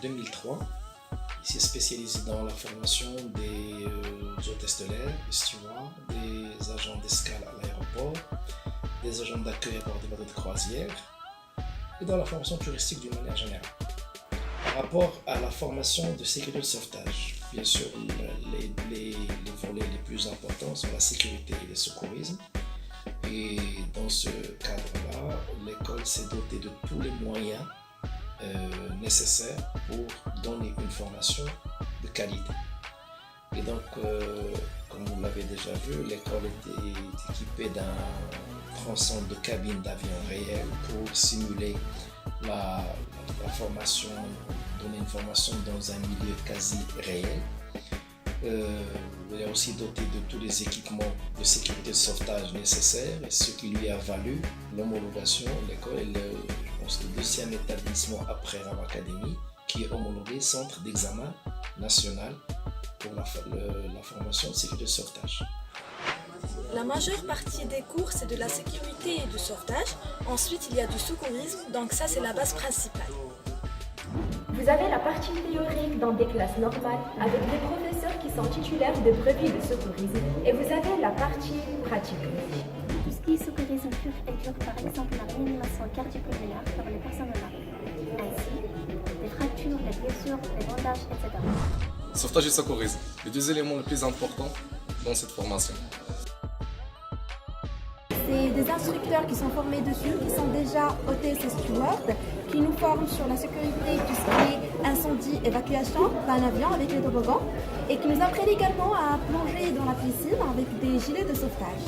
2003. Il s'est spécialisé dans la formation des hôtesses de l'air, des stewards, des agents d'escale à l'aéroport, des agents d'accueil à bord des bateaux de croisière et dans la formation touristique d'une manière générale. Par rapport à la formation de sécurité de sauvetage, bien sûr, les volets les plus importants sont la sécurité et le secourisme. Et dans ce cadre-là, l'école s'est dotée de tous les moyens nécessaires pour donner une formation de qualité. Et donc, comme vous l'avez déjà vu, l'école était équipée d'un tronçon de cabines d'avion réel pour simuler la formation, donner une formation dans un milieu quasi réel. Il est aussi doté de tous les équipements de sécurité de sauvetage nécessaires, et ce qui lui a valu l'homologation. L'école est je pense, le deuxième établissement après Raw Academy qui est homologué Centre d'examen national pour la formation de sécurité de sauvetage. La majeure partie des cours, c'est de la sécurité et du sauvetage. Ensuite, il y a du secourisme, donc ça, c'est la base principale. Vous avez la partie théorique dans des classes normales avec des professeurs qui sont titulaires de brevets de secourisme, et vous avez la partie pratique. Tout ce qui est secourisme pur et dur, par exemple la réanimation cardiopulmonaire pour les personnes en arrêt, ainsi les fractures, les blessures, les bandages, etc. Sauvetage et secourisme, les deux éléments les plus importants dans cette formation. C'est des instructeurs qui sont formés dessus, qui sont déjà hôtesses et stewards, qui nous forment sur la sécurité, tout ce qui est incendie, évacuation d'un avion avec les toboggans, et qui nous apprennent également à plonger dans la piscine avec des gilets de sauvetage.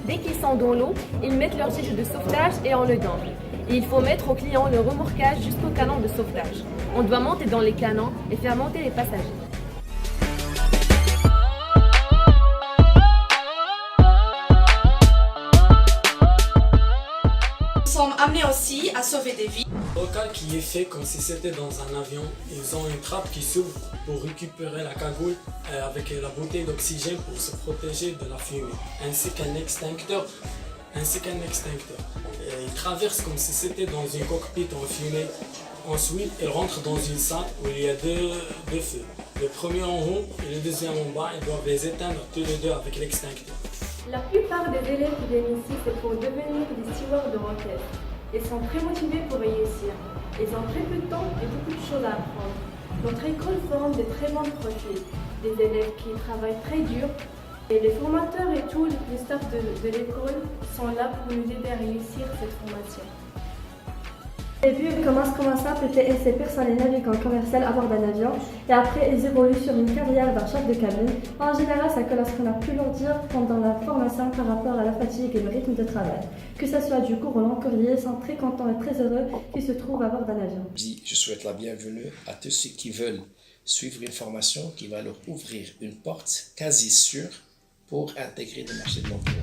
Dès qu'ils sont dans l'eau, ils mettent leur gilet de sauvetage et on le donne. Et il faut mettre au client le remorquage jusqu'au canon de sauvetage. On doit monter dans les canons et faire monter les passagers. Nous sommes amenés aussi à sauver des vies. Le local qui est fait comme si c'était dans un avion. Ils ont une trappe qui s'ouvre pour récupérer la cagoule avec la bouteille d'oxygène pour se protéger de la fumée, ainsi qu'un extincteur. Ils traversent comme si c'était dans une cockpit en fumée. Ensuite, ils rentrent dans une salle où il y a deux feux. Le premier en haut et le deuxième en bas. Ils doivent les éteindre tous les deux avec l'extincteur. La plupart des élèves qui viennent ici, c'est pour devenir des stewards de roquettes. Ils sont très motivés pour réussir. Ils ont très peu de temps et beaucoup de choses à apprendre. Notre école forme de très bons profils, des élèves qui travaillent très dur. Et les formateurs et tout le staff de l'école sont là pour nous aider à réussir cette formation. Au début, ils commencent comme un simple TSC sur les navigants commerciaux à bord d'un avion, et après ils évoluent sur une carrière d'un chef de cabine. En général, ça colle à ce qu'on a pu leur dire pendant la formation par rapport à la fatigue et le rythme de travail. Que ce soit du court ou long courrier, ils sont très contents et très heureux qu'ils se trouvent à bord d'un avion. Je souhaite la bienvenue à tous ceux qui veulent suivre une formation qui va leur ouvrir une porte quasi sûre pour intégrer le marché de l'emploi.